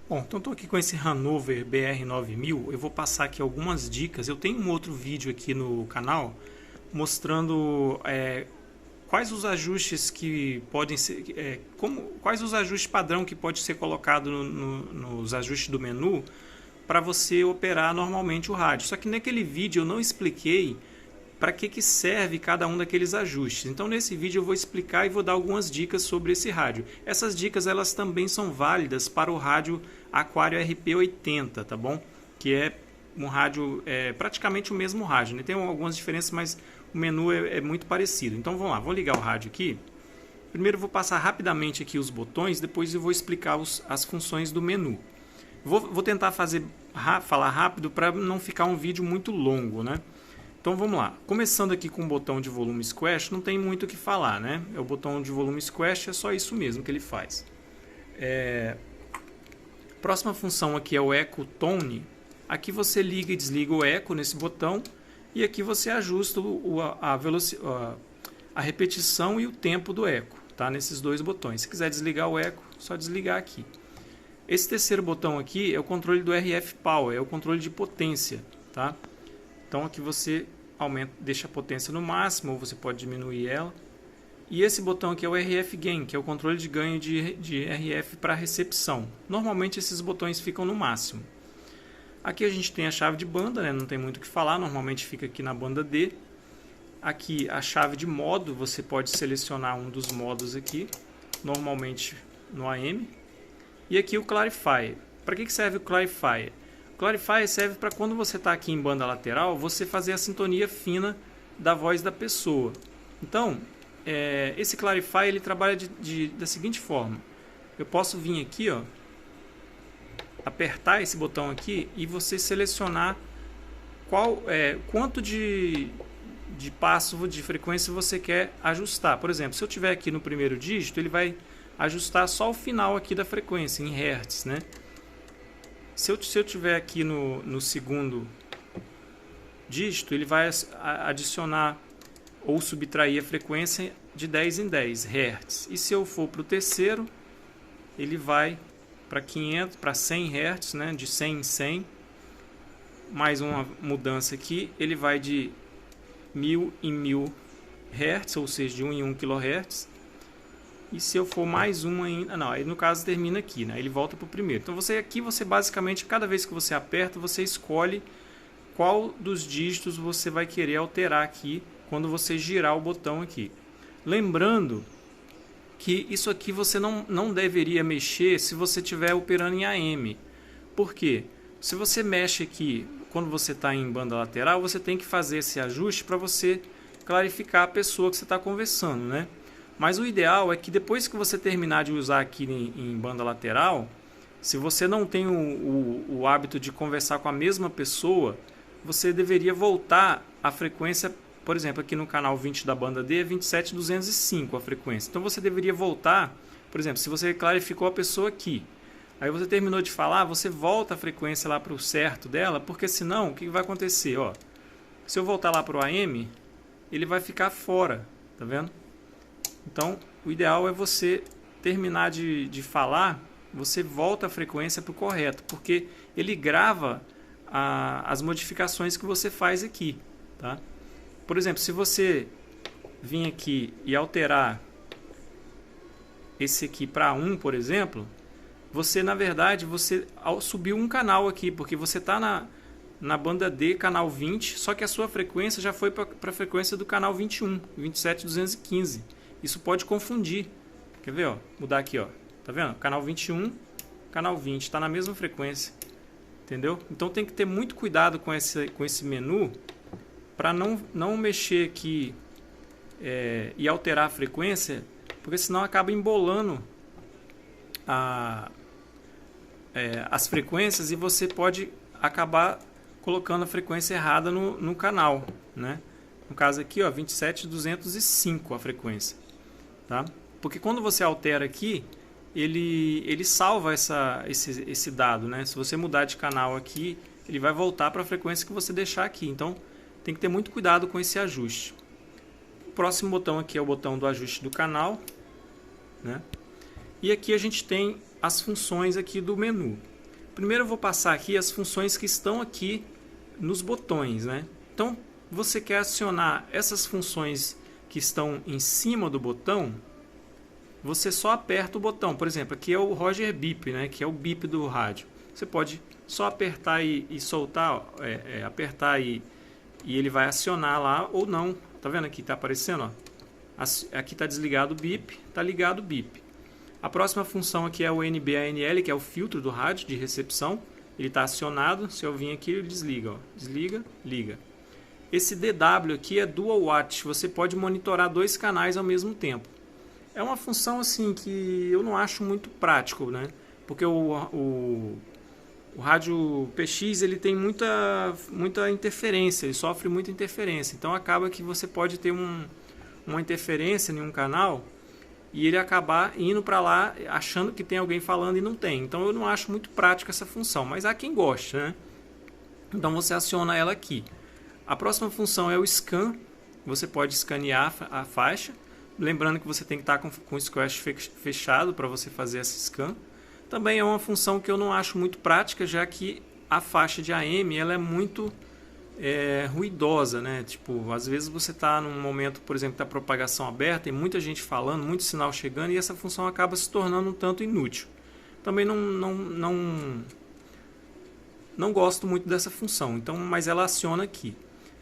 Bom, então estou aqui com esse Hanover BR9000, eu vou passar aqui algumas dicas. Eu tenho um outro vídeo aqui no canal mostrando quais os ajustes que podem ser, quais os ajustes padrão que pode ser colocado nos ajustes do menu para você operar normalmente o rádio. Só que naquele vídeo eu não expliquei para que serve cada um daqueles ajustes. Então nesse vídeo eu vou explicar e vou dar algumas dicas sobre esse rádio. Essas dicas elas também são válidas para o rádio Aquário RP80, tá bom? Que é um rádio, praticamente o mesmo rádio, né? Tem algumas diferenças, mas o menu é muito parecido. Então vamos lá, vou ligar o rádio aqui. Primeiro eu vou passar rapidamente aqui os botões, depois eu vou explicar as funções do menu. Vou tentar falar rápido para não ficar um vídeo muito longo, né? Então vamos lá, começando aqui com o botão de volume Squash, não tem muito o que falar, né? O botão de volume Squash é só isso mesmo que ele faz. Próxima função aqui é o Echo Tone. Aqui você liga e desliga o eco nesse botão e aqui você ajusta a repetição e o tempo do eco, tá? Nesses dois botões. Se quiser desligar o eco, só desligar aqui. Esse terceiro botão aqui é o controle do RF Power, é o controle de potência, tá? Então aqui você deixa a potência no máximo, ou você pode diminuir ela. E esse botão aqui é o RF Gain, que é o controle de ganho de RF para recepção. Normalmente esses botões ficam no máximo. Aqui a gente tem a chave de banda, né? Não tem muito o que falar, normalmente fica aqui na banda D. Aqui a chave de modo, você pode selecionar um dos modos aqui, normalmente no AM. E aqui o Clarifier. Para que serve o Clarifier? O Clarifier serve para quando você está aqui em banda lateral, você fazer a sintonia fina da voz da pessoa. Então, esse Clarifier ele trabalha da seguinte forma. Eu posso vir aqui, ó, apertar esse botão aqui e você selecionar quanto de passo de frequência você quer ajustar. Por exemplo, se eu tiver aqui no primeiro dígito, ele vai ajustar só o final aqui da frequência, em Hertz, né? Se eu tiver aqui no segundo dígito, ele vai adicionar ou subtrair a frequência de 10 em 10 Hz. E se eu for para o terceiro, ele vai para 100 Hz, né? De 100 em 100. Mais uma mudança aqui, ele vai de 1000 em 1000 Hz, ou seja, de 1 em 1 kHz. E se eu for mais um ainda, não, aí no caso termina aqui, né? Ele volta para o primeiro. Então você basicamente, cada vez que você aperta, você escolhe qual dos dígitos você vai querer alterar aqui quando você girar o botão aqui. Lembrando que isso aqui você não deveria mexer se você estiver operando em AM. Por quê? Se você mexe aqui quando você está em banda lateral, você tem que fazer esse ajuste para você clarificar a pessoa que você está conversando, né? Mas o ideal é que depois que você terminar de usar aqui em banda lateral, se você não tem o hábito de conversar com a mesma pessoa, você deveria voltar a frequência, por exemplo, aqui no canal 20 da banda D é 27205 a frequência. Então você deveria voltar, por exemplo, se você clarificou a pessoa aqui, aí você terminou de falar, você volta a frequência lá para o certo dela, porque senão o que vai acontecer? Ó, se eu voltar lá para o AM, ele vai ficar fora, tá vendo? Então, o ideal é você terminar de falar, você volta a frequência para o correto, porque ele grava as modificações que você faz aqui, tá? Por exemplo, se você vir aqui e alterar esse aqui para 1, por exemplo, você, na verdade, subiu um canal aqui, porque você está na banda D, canal 20, só que a sua frequência já foi para a frequência do canal 21, 27215. Isso pode confundir. Quer ver? Ó? Mudar aqui, ó. Tá vendo? Canal 21, canal 20, está na mesma frequência. Entendeu? Então tem que ter muito cuidado com esse menu para não mexer aqui e alterar a frequência, porque senão acaba embolando as frequências e você pode acabar colocando a frequência errada no canal, né? No caso aqui, ó, 27205 a frequência, tá? Porque quando você altera aqui, ele salva esse dado, né? Se você mudar de canal aqui, ele vai voltar para a frequência que você deixar aqui. Então, tem que ter muito cuidado com esse ajuste. O próximo botão aqui é o botão do ajuste do canal, né? E aqui a gente tem as funções aqui do menu. Primeiro eu vou passar aqui as funções que estão aqui nos botões, né? Então, você quer acionar essas funções que estão em cima do botão, você só aperta o botão. Por exemplo, aqui é o Roger Beep, né? Que é o bip do rádio. Você pode só apertar e soltar, apertar e ele vai acionar lá ou não. Tá vendo aqui? Tá aparecendo, ó. Aqui está desligado o bip, está ligado o bip. A próxima função aqui é o NBANL, que é o filtro do rádio de recepção. Ele está acionado. Se eu vir aqui, ele desliga, ó. Desliga, liga. Esse DW aqui é Dual Watch. Você pode monitorar 2 canais ao mesmo tempo. É uma função assim que eu não acho muito prático, né? Porque o rádio PX ele tem muita interferência, ele sofre muita interferência. Então acaba que você pode ter uma interferência em um canal e ele acabar indo para lá achando que tem alguém falando e não tem. Então eu não acho muito prático essa função, mas há quem goste, né? Então você aciona ela aqui. A próxima função é o scan. Você pode escanear a faixa. Lembrando que você tem que estar com o Squash fechado para você fazer essa scan. Também é uma função que eu não acho muito prática, já que a faixa de AM ela é muito ruidosa, né? Tipo, às vezes você está num momento, por exemplo, da propagação aberta e muita gente falando, muito sinal chegando e essa função acaba se tornando um tanto inútil. Também não gosto muito dessa função, então, mas ela aciona aqui.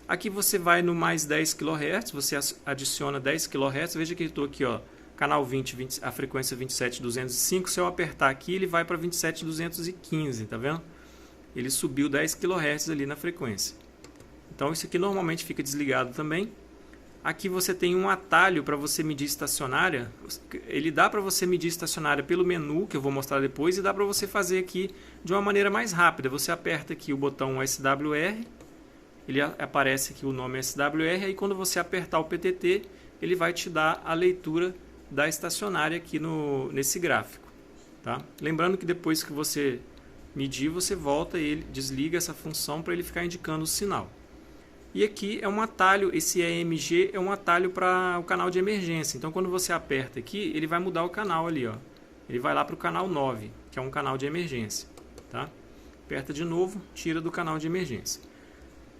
Aqui você vai no mais 10 kHz, você adiciona 10 kHz, veja que eu estou aqui, ó, canal 20, a frequência 27205, se eu apertar aqui ele vai para 27215, tá vendo? Ele subiu 10 kHz ali na frequência. Então isso aqui normalmente fica desligado também. Aqui você tem um atalho para você medir estacionária, ele dá para você medir estacionária pelo menu, que eu vou mostrar depois, e dá para você fazer aqui de uma maneira mais rápida. Você aperta aqui o botão SWR, ele aparece aqui o nome SWR, aí quando você apertar o PTT, ele vai te dar a leitura da estacionária aqui nesse gráfico. Tá? Lembrando que depois que você medir, você volta e ele desliga essa função para ele ficar indicando o sinal. E aqui é um atalho, esse EMG é um atalho para o canal de emergência. Então quando você aperta aqui, ele vai mudar o canal ali, ó. Ele vai lá para o canal 9, que é um canal de emergência. Tá? Aperta de novo, tira do canal de emergência.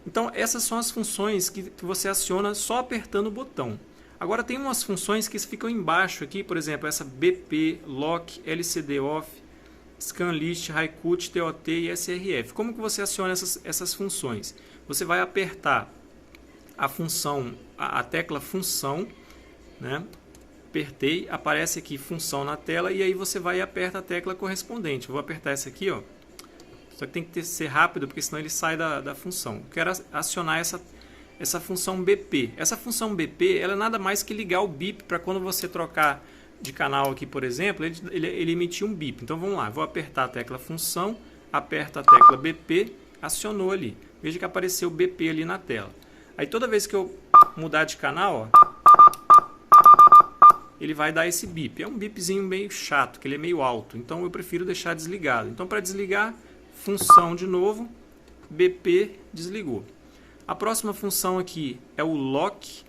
Então essas são as funções que você aciona só apertando o botão. Agora tem umas funções que ficam embaixo aqui, por exemplo, essa BP, Lock, LCD Off, Scanlist, Highcut, TOT e SRF. Como que você aciona essas funções? Você vai apertar a função, a tecla função, né? Apertei, aparece aqui função na tela e aí você vai e aperta a tecla correspondente. Eu vou apertar essa aqui, ó. Só que tem que ser rápido, porque senão ele sai da função. Eu quero acionar essa função BP. Essa função BP ela é nada mais que ligar o bip para quando você trocar de canal aqui, por exemplo, ele emitir um bip. Então vamos lá, vou apertar a tecla função, aperto a tecla BP, acionou ali. Veja que apareceu o BP ali na tela. Aí toda vez que eu mudar de canal, ó, ele vai dar esse bip. É um bipzinho meio chato, que ele é meio alto. Então eu prefiro deixar desligado. Então para desligar, função de novo, BP desligou. A próxima função aqui é o lock.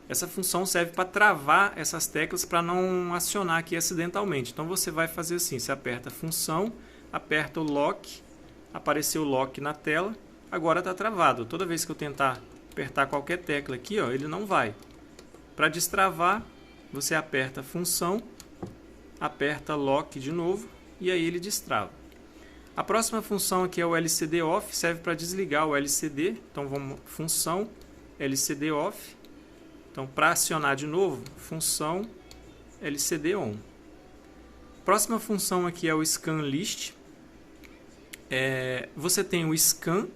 Essa função serve para travar essas teclas para não acionar aqui acidentalmente. Então você vai fazer assim, você aperta função, aperta o lock, apareceu o lock na tela, agora está travado. Toda vez que eu tentar apertar qualquer tecla aqui, ó, ele não vai. Para destravar, você aperta função, aperta lock de novo e aí ele destrava. A próxima função aqui é o LCD Off, serve para desligar o LCD. Então vamos, função, LCD Off. Então para acionar de novo, função, LCD On. Próxima função aqui é o Scan List. Você tem o Scan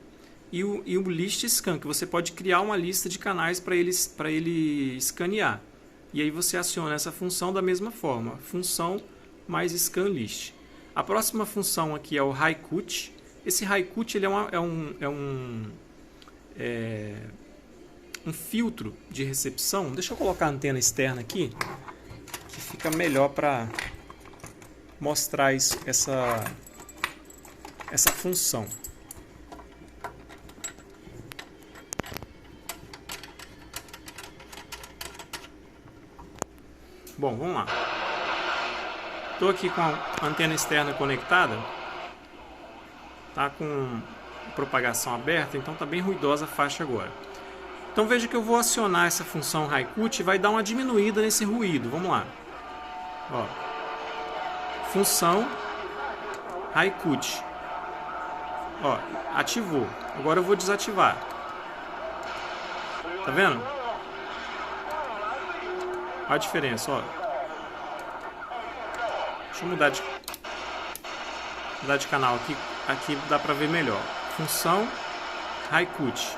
e o List Scan, que você pode criar uma lista de canais para ele escanear. E aí você aciona essa função da mesma forma, função mais Scan List. A próxima função aqui é o Highcut. Esse Highcut ele um filtro de recepção. Deixa eu colocar a antena externa aqui, que fica melhor para mostrar essa função. Bom, vamos lá. Estou aqui com a antena externa conectada. Tá com propagação aberta, então tá bem ruidosa a faixa agora. Então veja que eu vou acionar essa função HighCut e vai dar uma diminuída nesse ruído. Vamos lá. Ó. Função HighCut. Ó, ativou. Agora eu vou desativar. Tá vendo? Olha a diferença, ó. Deixa eu mudar de canal aqui. Aqui dá pra ver melhor. Função HighCut.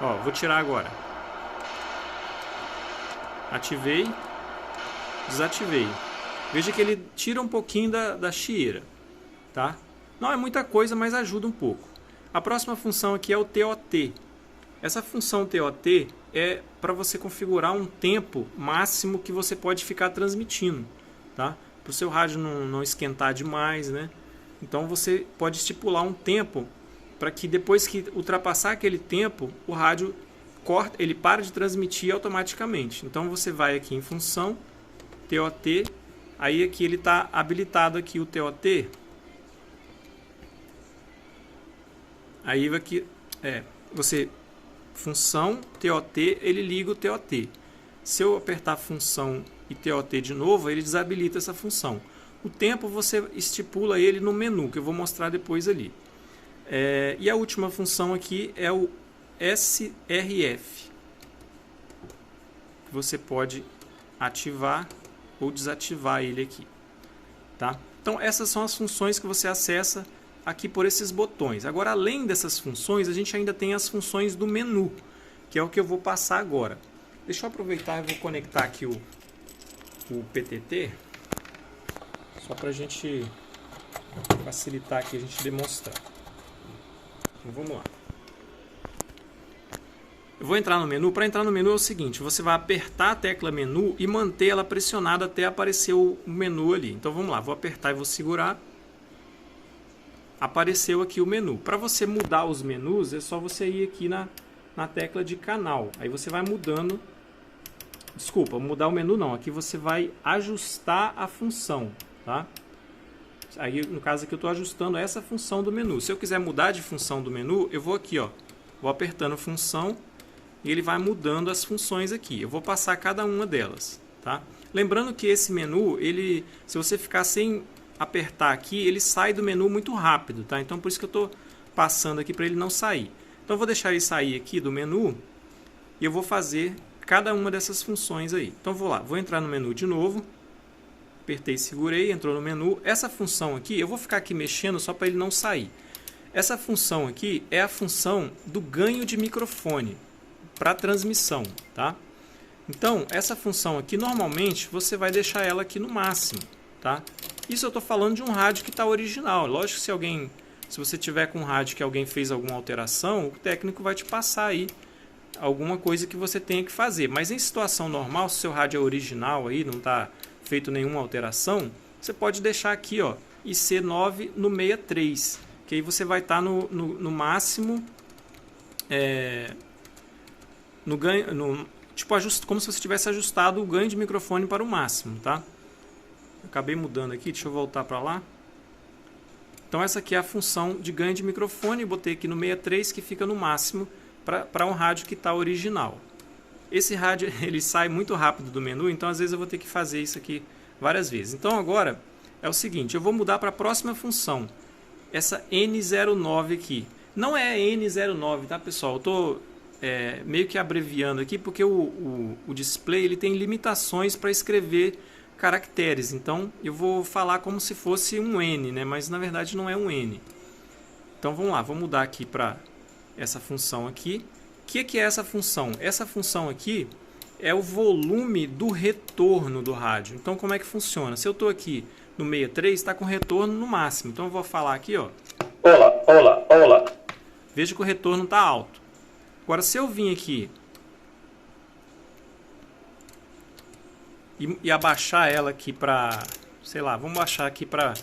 Ó, vou tirar agora. Ativei. Desativei. Veja que ele tira um pouquinho da chieira. Tá? Não é muita coisa, mas ajuda um pouco. A próxima função aqui é o TOT. Essa função TOT é para você configurar um tempo máximo que você pode ficar transmitindo. Tá? Para o seu rádio não esquentar demais, né? Então você pode estipular um tempo para que depois que ultrapassar aquele tempo, o rádio corta, ele para de transmitir automaticamente. Então você vai aqui em função TOT, aí aqui ele está habilitado aqui o TOT. Aí aqui você função TOT, ele liga o TOT. Se eu apertar função e TOT de novo, ele desabilita essa função. O tempo você estipula ele no menu, que eu vou mostrar depois ali. E a última função aqui é o SRF. Você pode ativar ou desativar ele aqui. Tá? Então essas são as funções que você acessa aqui por esses botões. Agora, além dessas funções, a gente ainda tem as funções do menu, que é o que eu vou passar agora. Deixa eu aproveitar e vou conectar aqui o PTT, só para a gente facilitar aqui a gente demonstrar. Então, vamos lá. Eu vou entrar no menu. Para entrar no menu é o seguinte, você vai apertar a tecla menu e manter ela pressionada até aparecer o menu ali. Então vamos lá, vou apertar e vou segurar. Apareceu aqui o menu. Para você mudar os menus, é só você ir aqui na tecla de canal. Aí você vai mudando. Desculpa, mudar o menu não. Aqui você vai ajustar a função. Tá? Aí no caso aqui eu estou ajustando essa função do menu. Se eu quiser mudar de função do menu, eu vou aqui, ó. Vou apertando função e ele vai mudando as funções aqui. Eu vou passar cada uma delas. Tá? Lembrando que esse menu, se você ficar sem apertar aqui, ele sai do menu muito rápido, tá? Então por isso que eu estou passando aqui para ele não sair. Então eu vou deixar ele sair aqui do menu e eu vou fazer cada uma dessas funções aí. Então vou lá, vou entrar no menu de novo, apertei e segurei, entrou no menu. Essa função aqui, eu vou ficar aqui mexendo só para ele não sair. Essa função aqui é a função do ganho de microfone para transmissão, tá? Então essa função aqui, normalmente você vai deixar ela aqui no máximo, tá? Isso eu estou falando de um rádio que está original. Lógico que se você tiver com um rádio que alguém fez alguma alteração, o técnico vai te passar aí alguma coisa que você tenha que fazer. Mas em situação normal, se o seu rádio é original aí, não está feito nenhuma alteração, você pode deixar aqui, ó, IC9 no 63, que aí você vai estar no máximo, no ganho, tipo como se você tivesse ajustado o ganho de microfone para o máximo, tá? Acabei mudando aqui, deixa eu voltar para lá. Então essa aqui é a função de ganho de microfone, botei aqui no 63 que fica no máximo para um rádio que está original. Esse rádio ele sai muito rápido do menu, então às vezes eu vou ter que fazer isso aqui várias vezes. Então agora é o seguinte, eu vou mudar para a próxima função, essa N09 aqui. Não é N09, tá pessoal? Eu estou meio que abreviando aqui porque o display ele tem limitações para escrever caracteres, então eu vou falar como se fosse um N, né? Mas na verdade não é um N. Então vamos lá, vou mudar aqui para essa função aqui. O que é essa função? Essa função aqui é o volume do retorno do rádio. Então como é que funciona? Se eu estou aqui no 63, está com retorno no máximo. Então eu vou falar aqui, ó. Olá, olá, olá. Veja que o retorno está alto. Agora se eu vim aqui e abaixar ela aqui para, sei lá, vamos baixar aqui para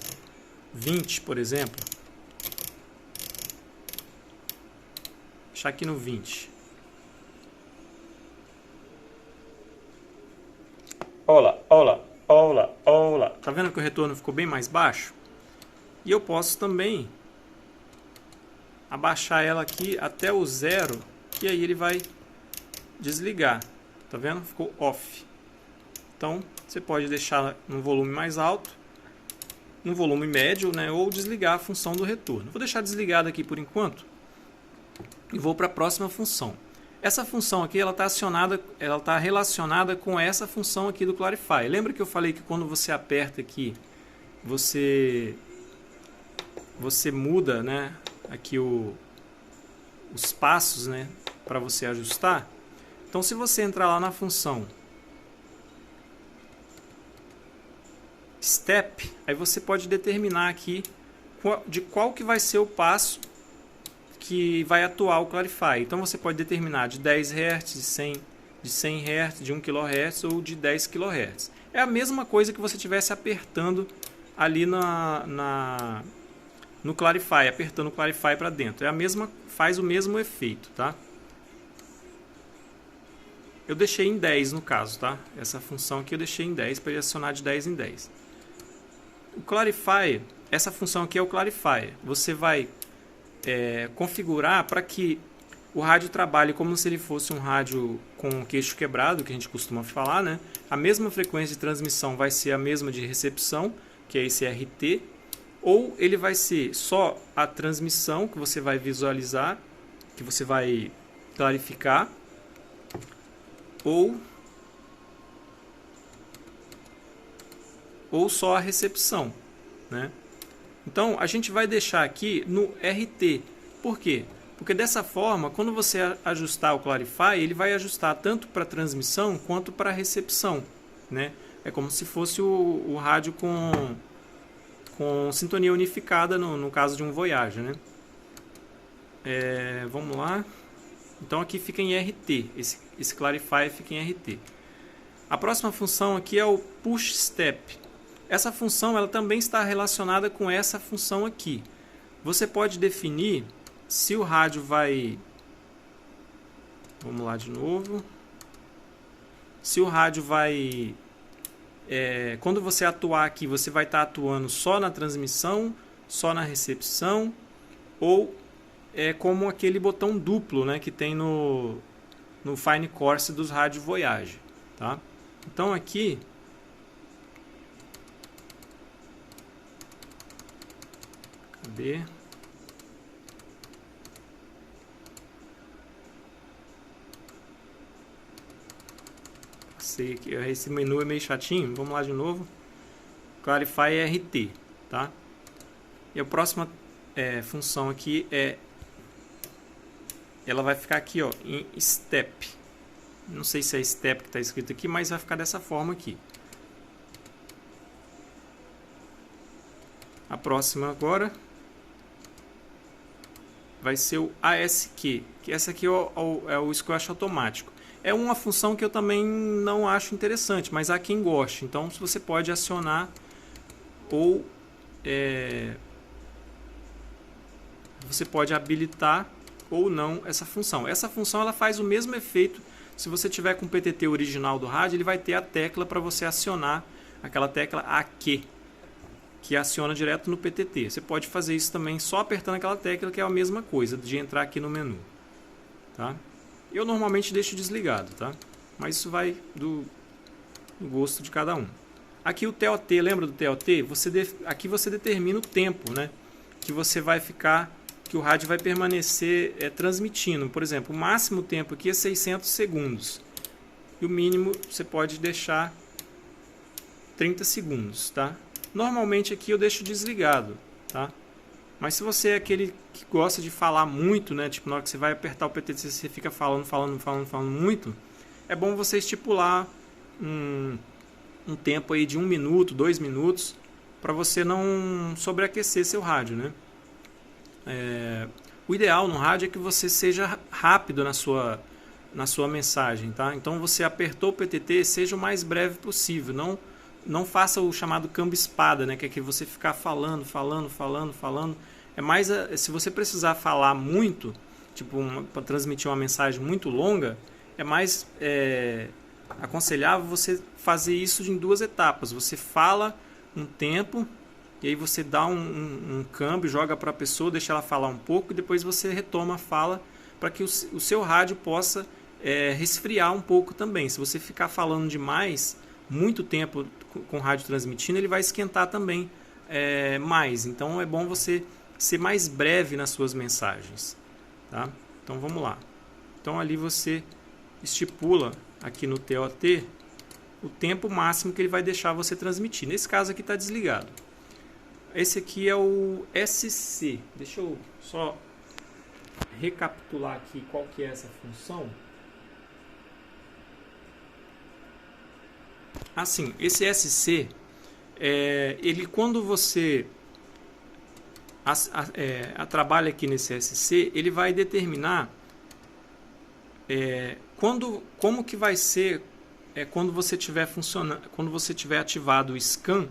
20, por exemplo. Deixar aqui no 20. Olá, olá, olá, olá. Tá vendo que o retorno ficou bem mais baixo? E eu posso também abaixar ela aqui até o 0 e aí ele vai desligar. Tá vendo? Ficou off. Então você pode deixar no volume mais alto, no volume médio, né, ou desligar a função do retorno. Vou deixar desligado aqui por enquanto e vou para a próxima função. Essa função aqui ela está relacionada com essa função aqui do Clarify. Lembra que eu falei que quando você aperta aqui, você muda, né, aqui os passos, né, para você ajustar? Então, se você entrar lá na função Step, aí você pode determinar aqui de qual que vai ser o passo que vai atuar o Clarify. Então, você pode determinar de 10 Hz, de 100 Hz, de 1 kHz ou de 10 kHz. É a mesma coisa que você estivesse apertando ali no Clarify, apertando o Clarify para dentro. Faz o mesmo efeito, tá? Eu deixei em 10 no caso, tá? Essa função aqui eu deixei em 10 para ele acionar de 10 em 10. O Clarify, essa função aqui é o Clarify. Você vai configurar para que o rádio trabalhe como se ele fosse um rádio com queixo quebrado, que a gente costuma falar, né? A mesma frequência de transmissão vai ser a mesma de recepção, que é esse RT, ou ele vai ser só a transmissão que você vai visualizar, que você vai clarificar, ou só a recepção, né? Então a gente vai deixar aqui no RT. Por quê? Porque dessa forma, quando você ajustar o Clarify, ele vai ajustar tanto para transmissão quanto para recepção, né? É como se fosse o rádio com sintonia unificada no caso de um Voyager, né? Vamos lá. Então aqui fica em RT, esse Clarify fica em RT. A próxima função aqui é o Push Step. Essa função ela também está relacionada com essa função aqui. Você pode definir se o rádio vai... Vamos lá de novo. Se o rádio vai... quando você atuar aqui, você vai estar atuando só na transmissão, só na recepção, ou como aquele botão duplo, né, que tem no Fine Course dos rádios Voyager, tá? Então aqui cadê? Sei que esse menu é meio chatinho. Vamos lá de novo. Clarify RT, tá? E a próxima função aqui ela vai ficar aqui, ó, em Step. Não sei se é Step que está escrito aqui, mas vai ficar dessa forma aqui. A próxima agora vai ser o ASQ, que essa aqui é o Squash automático. É uma função que eu também não acho interessante, mas há quem goste. Então você pode acionar ou você pode habilitar ou não essa função. Essa função ela faz o mesmo efeito. Se você tiver com o PTT original do rádio, ele vai ter a tecla para você acionar aquela tecla AQ, que aciona direto no PTT. Você pode fazer isso também só apertando aquela tecla, que é a mesma coisa de entrar aqui no menu, tá? Eu normalmente deixo desligado, tá? Mas isso vai do gosto de cada um. Aqui o TOT, lembra do TOT? Aqui você determina o tempo, né, que você vai ficar, que o rádio vai permanecer transmitindo. Por exemplo, o máximo tempo aqui é 600 segundos. E o mínimo você pode deixar 30 segundos, tá? Normalmente aqui eu deixo desligado, tá? Mas se você é aquele que gosta de falar muito, né? Tipo, na hora que você vai apertar o PTT, você fica falando muito. É bom você estipular um tempo aí de 1 minuto, 2 minutos, para você não sobreaquecer seu rádio, né? O ideal no rádio é que você seja rápido na sua mensagem, tá? Então você apertou o PTT, seja o mais breve possível. Não faça o chamado câmbio espada, né? Que é que você ficar falando. É mais se você precisar falar muito, tipo para transmitir uma mensagem muito longa, é mais aconselhável você fazer isso em 2 etapas. Você fala um tempo e aí você dá um câmbio, joga para a pessoa, deixa ela falar um pouco, e depois você retoma a fala para que o seu rádio possa resfriar um pouco também. Se você ficar falando demais, muito tempo com o rádio transmitindo, ele vai esquentar também mais. Então é bom você ser mais breve nas suas mensagens. Tá? Então vamos lá. Então ali você estipula aqui no TOT o tempo máximo que ele vai deixar você transmitir. Nesse caso aqui está desligado. Esse aqui é o SC. Deixa eu só recapitular aqui qual que é essa função. Assim, esse SC, ele quando você trabalha aqui nesse SC, ele vai determinar como que vai ser quando você tiver funcionando, quando você tiver ativado o scan.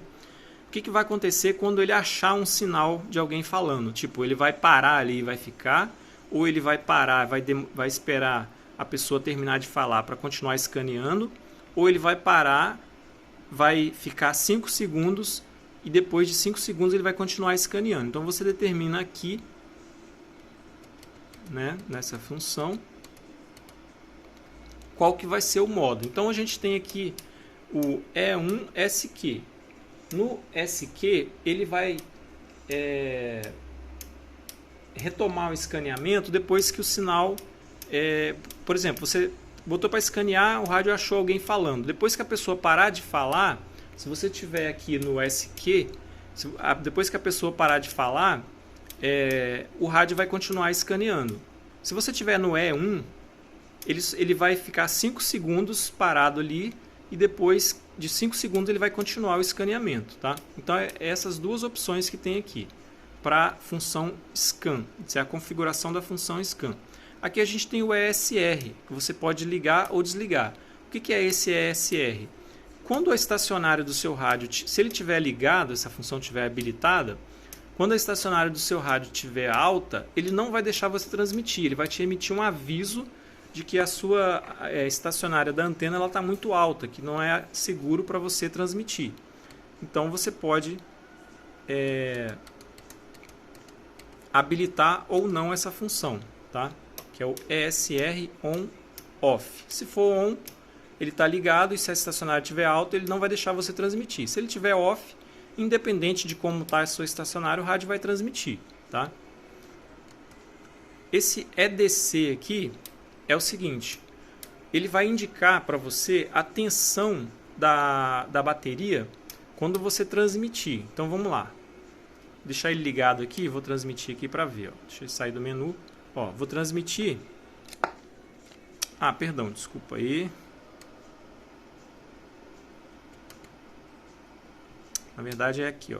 O que vai acontecer quando ele achar um sinal de alguém falando? Tipo, ele vai parar ali e vai ficar, ou ele vai parar, vai esperar a pessoa terminar de falar para continuar escaneando, ou ele vai parar, vai ficar 5 segundos e depois de 5 segundos ele vai continuar escaneando. Então você determina aqui, né, nessa função, qual que vai ser o modo. Então a gente tem aqui o E1SQ. No SQ ele vai retomar o escaneamento depois que o sinal, por exemplo, você botou para escanear, o rádio achou alguém falando. Depois que a pessoa parar de falar, se você tiver aqui no SQ, depois que a pessoa parar de falar, o rádio vai continuar escaneando. Se você tiver no E1, ele vai ficar 5 segundos parado ali e depois de 5 segundos ele vai continuar o escaneamento. Tá? Então essas duas opções que tem aqui para a função scan. Essa é a configuração da função scan. Aqui a gente tem o ESR, que você pode ligar ou desligar. O que é esse ESR? Quando o estacionário do seu rádio, se ele estiver ligado, essa função estiver habilitada, quando a estacionária do seu rádio estiver alta, ele não vai deixar você transmitir, ele vai te emitir um aviso de que a sua estacionária da antena está muito alta, que não é seguro para você transmitir. Então você pode habilitar ou não essa função, tá? Que é o ESR on/off. Se for on, ele está ligado, e se a estacionária estiver alta, ele não vai deixar você transmitir. Se ele estiver off, independente de como está a sua estacionária, o rádio vai transmitir. Tá? Esse EDC aqui é o seguinte, ele vai indicar para você a tensão da bateria quando você transmitir. Então vamos lá. Deixar ele ligado aqui, vou transmitir aqui para ver. Ó. Deixa eu sair do menu. Ó, vou transmitir. Ah, perdão, desculpa aí. Na verdade é aqui, ó.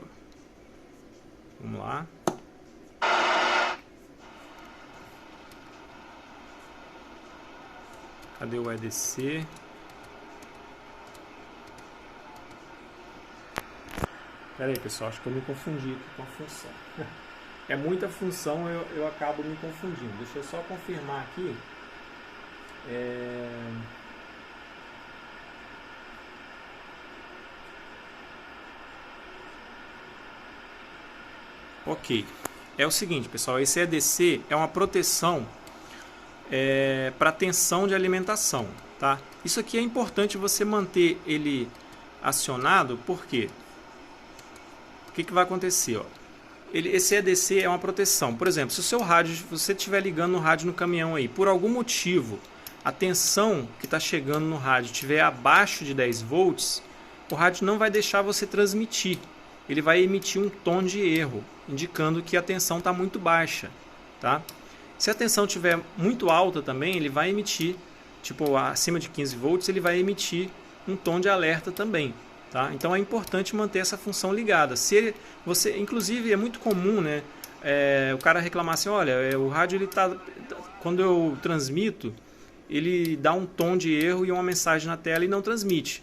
Vamos lá. Cadê o EDC? Pera aí, pessoal, acho que eu me confundi aqui com a função. É muita função, eu acabo me confundindo. Deixa eu só confirmar aqui. Ok. É o seguinte, pessoal, esse EDC é uma proteção para tensão de alimentação, tá? Isso aqui é importante você manter ele acionado, porque o que vai acontecer? Ó? Esse EDC é uma proteção. Por exemplo, se o seu rádio, você estiver ligando no rádio no caminhão aí, por algum motivo a tensão que está chegando no rádio estiver abaixo de 10 volts, o rádio não vai deixar você transmitir. Ele vai emitir um tom de erro, indicando que a tensão está muito baixa, tá? Se a tensão estiver muito alta também, ele vai emitir, tipo acima de 15 volts, ele vai emitir um tom de alerta também, tá? Então é importante manter essa função ligada. Se você, inclusive, é muito comum, né, o cara reclamar assim, olha, o rádio ele tá, quando eu transmito, ele dá um tom de erro e uma mensagem na tela e não transmite.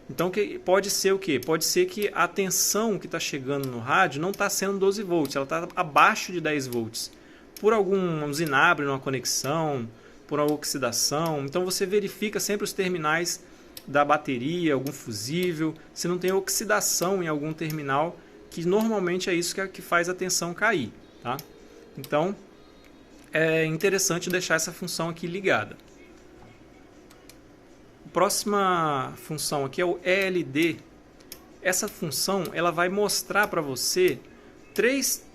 Então pode ser o quê? Pode ser que a tensão que está chegando no rádio não está sendo 12 volts, ela está abaixo de 10 volts. Por algum zinabre numa conexão, por uma oxidação. Então você verifica sempre os terminais da bateria, algum fusível. Se não tem oxidação em algum terminal, que normalmente é isso que faz a tensão cair, tá? Então, é interessante deixar essa função aqui ligada. A próxima função aqui é o ELD. Essa função ela vai mostrar para você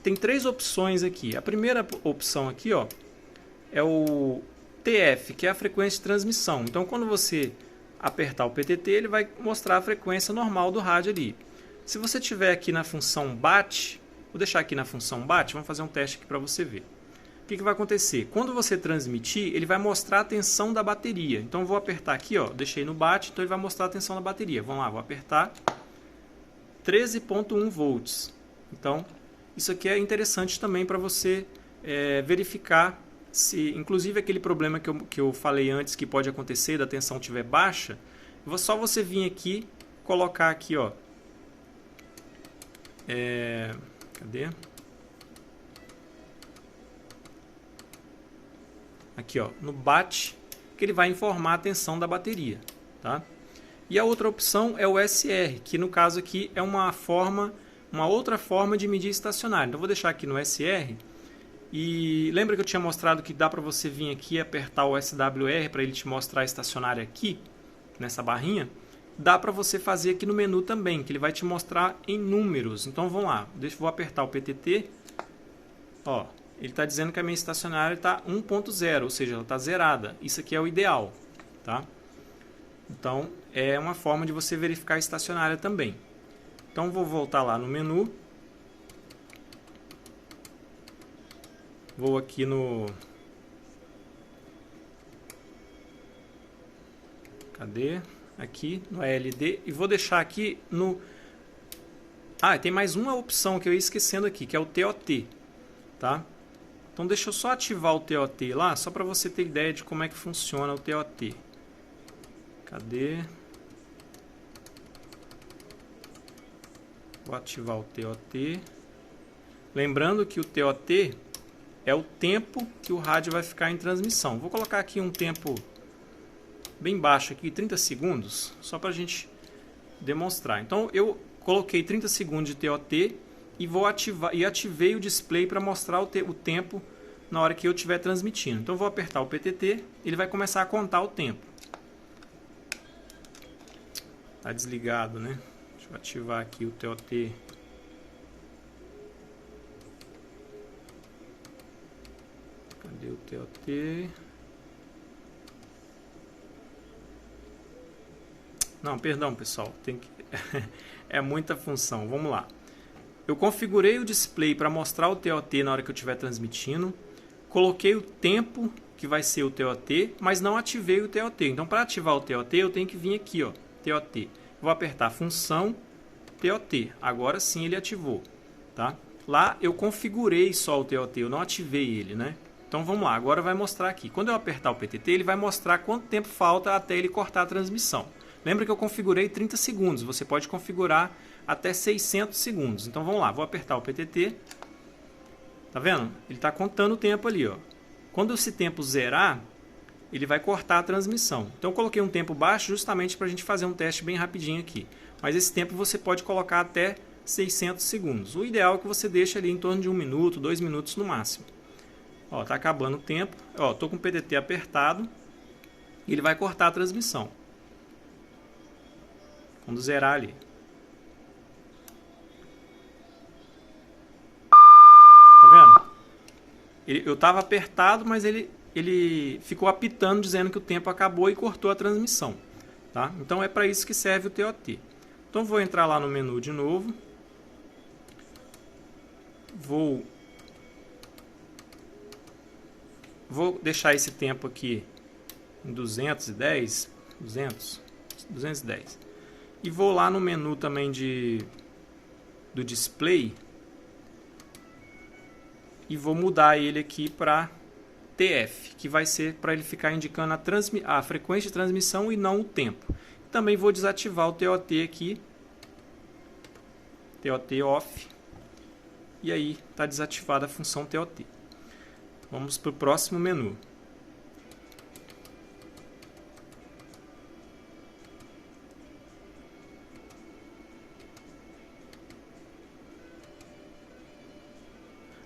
tem três opções aqui. A primeira opção aqui, ó, é o TF, que é a frequência de transmissão. Então, quando você apertar o PTT, ele vai mostrar a frequência normal do rádio ali. Se você tiver aqui na função BAT, vou deixar aqui na função BAT, vamos fazer um teste aqui para você ver. O que vai acontecer? Quando você transmitir, ele vai mostrar a tensão da bateria. Então, eu vou apertar aqui, ó, deixei no BAT, então ele vai mostrar a tensão da bateria. Vamos lá, vou apertar 13,1 volts. Então, isso aqui é interessante também para você verificar se, inclusive aquele problema que eu falei antes que pode acontecer da tensão estiver baixa, só você vir aqui, colocar aqui, ó, cadê? Aqui, ó, no BAT, que ele vai informar a tensão da bateria, tá? E a outra opção é o SR, que no caso aqui é uma outra forma de medir estacionário. Então, eu vou deixar aqui no SR. E lembra que eu tinha mostrado que dá para você vir aqui e apertar o SWR para ele te mostrar a estacionária aqui, nessa barrinha? Dá para você fazer aqui no menu também, que ele vai te mostrar em números. Então vamos lá, vou apertar o PTT. Ó, ele está dizendo que a minha estacionária está 1.0, ou seja, ela está zerada. Isso aqui é o ideal, tá? Então é uma forma de você verificar a estacionária também. Então vou voltar lá no menu. Vou aqui no... Cadê? Aqui no ELD. E vou deixar aqui no... Ah, tem mais uma opção que eu ia esquecendo aqui, que é o TOT. Tá? Então deixa eu só ativar o TOT lá, só para você ter ideia de como é que funciona o TOT. Cadê? Vou ativar o TOT. Lembrando que o TOT... é o tempo que o rádio vai ficar em transmissão. Vou colocar aqui um tempo bem baixo, aqui, 30 segundos, só para a gente demonstrar. Então, eu coloquei 30 segundos de TOT e vou ativar e ativei o display para mostrar o tempo na hora que eu estiver transmitindo. Então, vou apertar o PTT, ele vai começar a contar o tempo. Está desligado, né? Deixa eu ativar aqui o TOT. Cadê o TOT? Não, perdão, pessoal. Tem que... é muita função. Vamos lá. Eu configurei o display para mostrar o TOT na hora que eu estiver transmitindo. Coloquei o tempo que vai ser o TOT, mas não ativei o TOT. Então, para ativar o TOT, eu tenho que vir aqui, ó, TOT. Vou apertar função TOT. Agora sim ele ativou, tá? Lá eu configurei só o TOT, eu não ativei ele, né? Então vamos lá, agora vai mostrar aqui. Quando eu apertar o PTT, ele vai mostrar quanto tempo falta até ele cortar a transmissão. Lembra que eu configurei 30 segundos, você pode configurar até 600 segundos. Então vamos lá, vou apertar o PTT. Tá vendo? Ele está contando o tempo ali, ó. Quando esse tempo zerar, ele vai cortar a transmissão. Então eu coloquei um tempo baixo justamente para a gente fazer um teste bem rapidinho aqui. Mas esse tempo você pode colocar até 600 segundos. O ideal é que você deixe ali em torno de 1 minuto, 2 minutos no máximo. Ó, tá acabando o tempo. Ó, tô com o PTT apertado e ele vai cortar a transmissão. Quando zerar ali. Tá vendo? Eu tava apertado, mas ele ficou apitando dizendo que o tempo acabou e cortou a transmissão, tá? Então é para isso que serve o TOT. Então vou entrar lá no menu de novo. Vou deixar esse tempo aqui em 210. E vou lá no menu também do display e vou mudar ele aqui para TF, que vai ser para ele ficar indicando a frequência de transmissão e não o tempo. Também vou desativar o TOT aqui, TOT off, e aí está desativada a função TOT. Vamos para o próximo menu.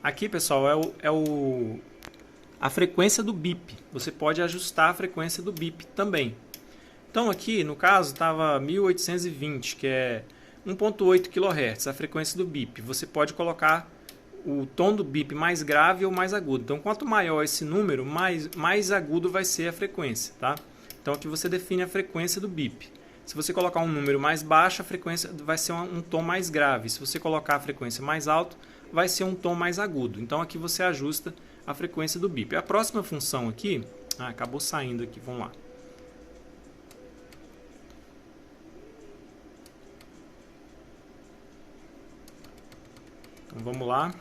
Aqui, pessoal, a frequência do bip. Você pode ajustar a frequência do bip também. Então aqui, no caso, estava 1820, que é 1.8 kHz, a frequência do bip. Você pode colocar o tom do bip mais grave ou mais agudo. Então, quanto maior esse número, mais agudo vai ser a frequência, tá? Então aqui você define a frequência do bip. Se você colocar um número mais baixo, a frequência vai ser um tom mais grave. Se você colocar a frequência mais alta, vai ser um tom mais agudo. Então aqui você ajusta a frequência do bip. A próxima função aqui, acabou saindo aqui, vamos lá. Então vamos lá.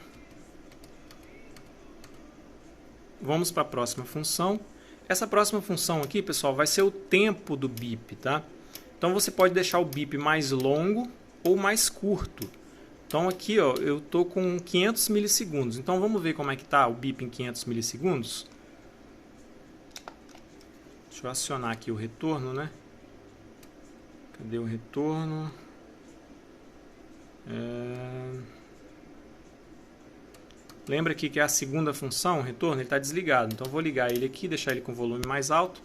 Vamos para a próxima função. Essa próxima função aqui, pessoal, vai ser o tempo do bip, tá? Então você pode deixar o bip mais longo ou mais curto. Então aqui, ó, eu tô com 500 milissegundos. Então vamos ver como é que tá o bip em 500 milissegundos. Deixa eu acionar aqui o retorno, né? Cadê o retorno? Lembra aqui que é a segunda função, o retorno, ele está desligado. Então eu vou ligar ele aqui, deixar ele com volume mais alto,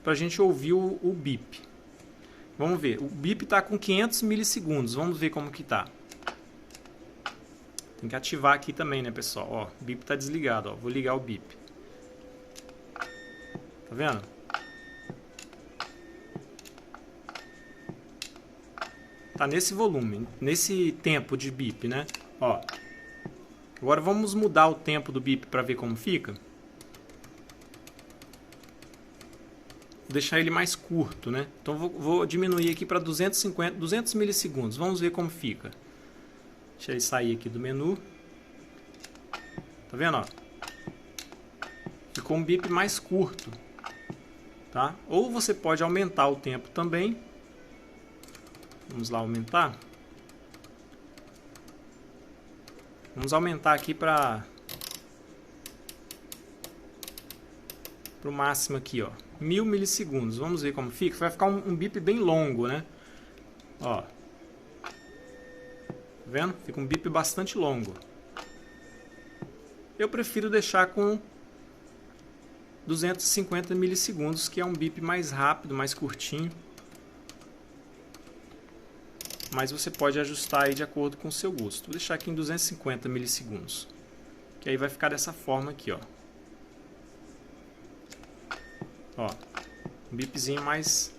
para a gente ouvir o bip. Vamos ver, o bip está com 500 milissegundos, vamos ver como que está. Tem que ativar aqui também, né, pessoal? Ó, o bip está desligado, ó. Vou ligar o bip. Tá vendo? Tá nesse volume, nesse tempo de bip, né? Ó. Agora vamos mudar o tempo do bip para ver como fica. Vou deixar ele mais curto, né? Então vou diminuir aqui para 200 milissegundos. Vamos ver como fica. Deixa ele sair aqui do menu. Tá vendo, ó? Ficou um bip mais curto, tá? Ou você pode aumentar o tempo também. Vamos lá aumentar. Vamos aumentar aqui para o máximo aqui, ó, 1000 milissegundos. Vamos ver como fica. Vai ficar um bip bem longo, né? Ó, tá vendo? Fica um bip bastante longo. Eu prefiro deixar com 250 milissegundos, que é um bip mais rápido, mais curtinho. Mas você pode ajustar aí de acordo com o seu gosto. Vou deixar aqui em 250 milissegundos. Que aí vai ficar dessa forma aqui, ó. Ó, um bipzinho mais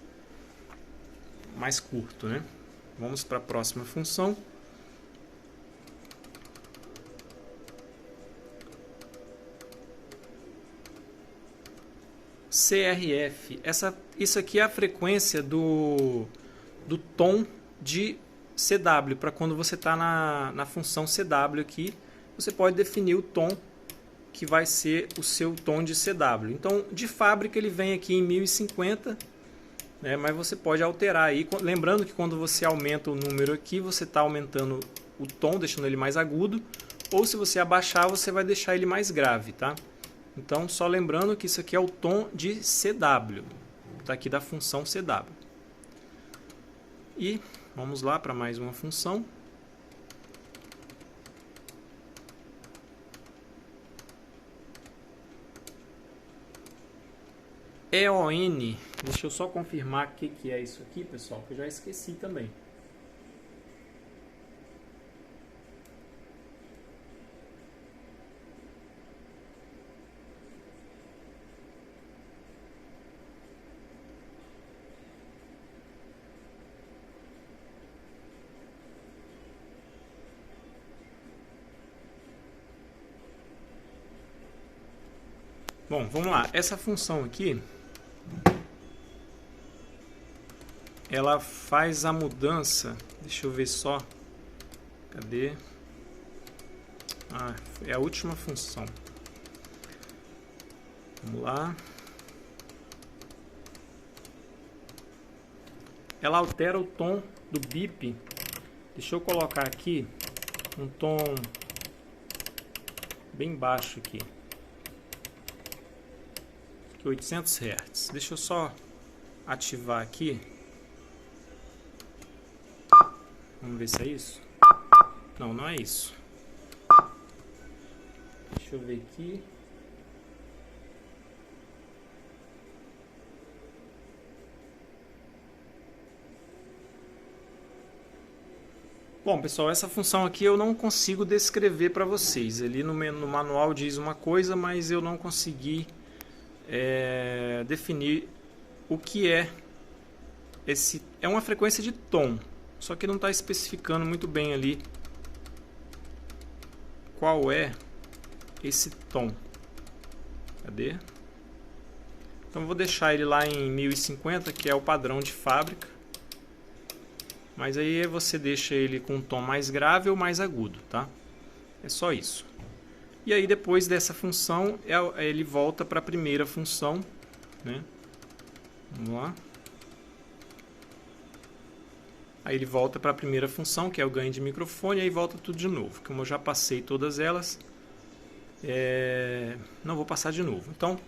curto, né? Vamos para a próxima função. CRF. Isso aqui é a frequência do tom de CW, para quando você está na função CW aqui, você pode definir o tom que vai ser o seu tom de CW. Então, de fábrica ele vem aqui em 1050, né, mas você pode alterar aí, lembrando que quando você aumenta o número aqui, você está aumentando o tom, deixando ele mais agudo, ou se você abaixar, você vai deixar ele mais grave, tá? Então, só lembrando que isso aqui é o tom de CW, tá aqui da função CW. E vamos lá para mais uma função. EON, deixa eu só confirmar o que é isso aqui, pessoal, que eu já esqueci também. Bom, vamos lá. Essa função aqui, ela faz a mudança. Deixa eu ver só. Cadê? É a última função. Vamos lá. Ela altera o tom do bip. Deixa eu colocar aqui um tom bem baixo aqui. 800 Hz. Deixa eu só ativar aqui. Vamos ver se é isso. Não, não é isso. Deixa eu ver aqui. Bom, pessoal, essa função aqui eu não consigo descrever para vocês. Ali no manual diz uma coisa, mas eu não consegui definir o que é esse. É uma frequência de tom, só que não está especificando muito bem ali qual é esse tom. Cadê? Então vou deixar ele lá em 1050, que é o padrão de fábrica. Mas aí você deixa ele com um tom mais grave ou mais agudo, tá? É só isso. E aí depois dessa função, ele volta para a primeira função, né? Vamos lá. Aí ele volta para a primeira função, que é o ganho de microfone, e aí volta tudo de novo. Como eu já passei todas elas, não vou passar de novo. Então,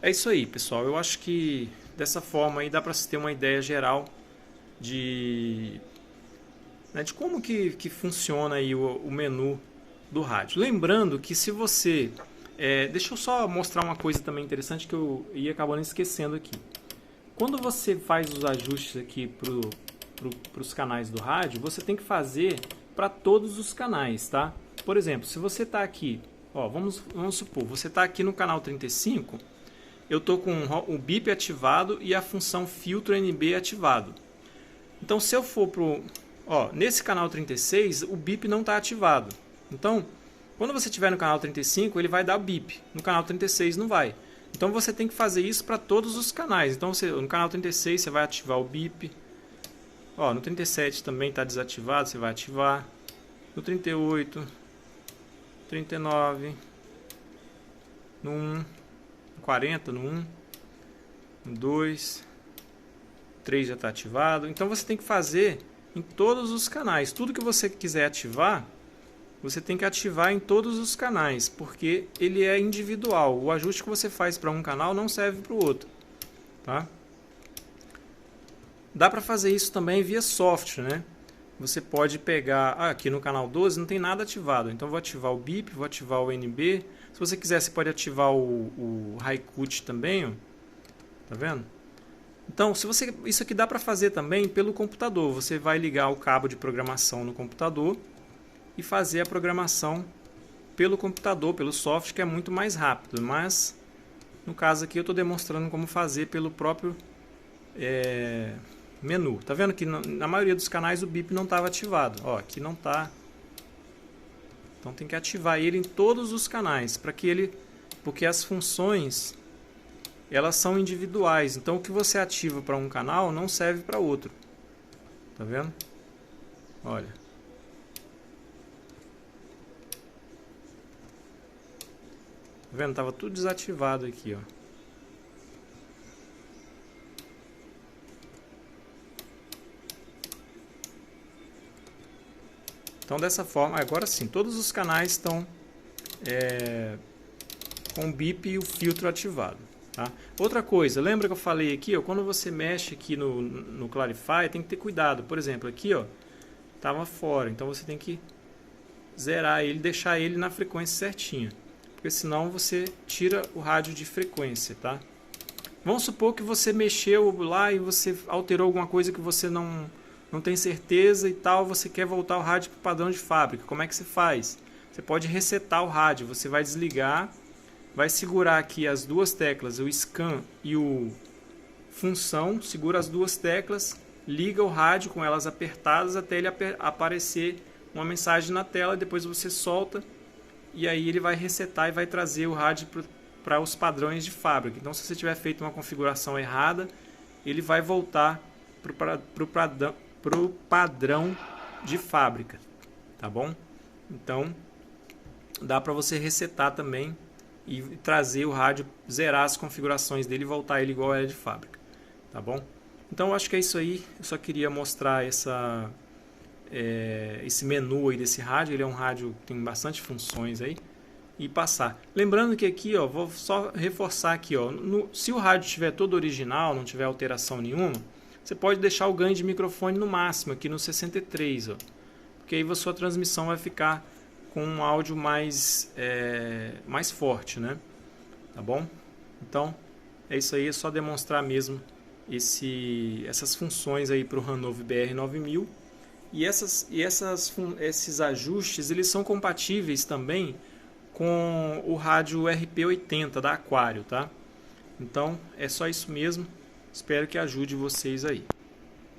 é isso aí, pessoal. Eu acho que dessa forma aí dá para se ter uma ideia geral de como que funciona aí o menu do rádio. Lembrando que se você... deixa eu só mostrar uma coisa também interessante que eu ia acabando esquecendo aqui. Quando você faz os ajustes aqui para os canais do rádio, você tem que fazer para todos os canais, tá? Por exemplo, se você está aqui, ó, vamos supor, você está aqui no canal 35, eu estou com o bip ativado e a função filtro NB ativado. Então, se eu for nesse canal 36, o bip não está ativado. Então, quando você estiver no canal 35, ele vai dar bip. No canal 36 não vai. Então, você tem que fazer isso para todos os canais. Então, no canal 36, você vai ativar o bip. No 37 também está desativado, você vai ativar. No 38, 39, no 1, no 40, no 1, no 2... 3 já está ativado. Então você tem que fazer em todos os canais. Tudo que você quiser ativar, você tem que ativar em todos os canais, porque ele é individual. O ajuste que você faz para um canal não serve para o outro, tá? Dá para fazer isso também via software, né? Você pode pegar... aqui no canal 12 não tem nada ativado. Então vou ativar o bip, vou ativar o NB. Se você quiser, você pode ativar o Hi-Cut também, ó. Tá vendo? Então, isso aqui dá para fazer também pelo computador. Você vai ligar o cabo de programação no computador e fazer a programação pelo computador, pelo software, que é muito mais rápido. Mas, no caso aqui, eu estou demonstrando como fazer pelo próprio menu. Tá vendo que na maioria dos canais o bip não estava ativado. Ó, aqui não está. Então tem que ativar ele em todos os canais, porque as funções... elas são individuais, então o que você ativa para um canal não serve para outro. Tá vendo? Olha. Tá vendo? Tava tudo desativado aqui, ó. Então dessa forma, agora sim, todos os canais estão com o bip e o filtro ativado. Tá? Outra coisa, lembra que eu falei aqui, ó, quando você mexe aqui no Clarify, tem que ter cuidado. Por exemplo, aqui estava fora, então você tem que zerar ele, deixar ele na frequência certinha, porque senão você tira o rádio de frequência, tá? Vamos supor que você mexeu lá e você alterou alguma coisa que você não tem certeza e tal, você quer voltar o rádio para o padrão de fábrica. Como é que você faz? Você pode resetar o rádio, você vai desligar, vai segurar aqui as duas teclas, o scan e o função, segura as duas teclas, liga o rádio com elas apertadas até ele aparecer uma mensagem na tela, depois você solta e aí ele vai resetar e vai trazer o rádio para os padrões de fábrica. Então, se você tiver feito uma configuração errada, ele vai voltar para o padrão de fábrica, tá bom? Então, dá para você resetar também e trazer o rádio, zerar as configurações dele e voltar ele igual era de fábrica, tá bom? Então, eu acho que é isso aí. Eu só queria mostrar esse menu aí desse rádio. Ele é um rádio que tem bastante funções aí. E passar. Lembrando que aqui, ó, vou só reforçar aqui, ó, se o rádio estiver todo original, não tiver alteração nenhuma, você pode deixar o ganho de microfone no máximo, aqui no 63, ó, porque aí a sua transmissão vai ficar com um áudio mais forte, né? Tá bom? Então, é isso aí, é só demonstrar mesmo essas funções aí para o Ranovi BR9000. E esses ajustes, eles são compatíveis também com o rádio RP80 da Aquário, tá? Então, é só isso mesmo. Espero que ajude vocês aí.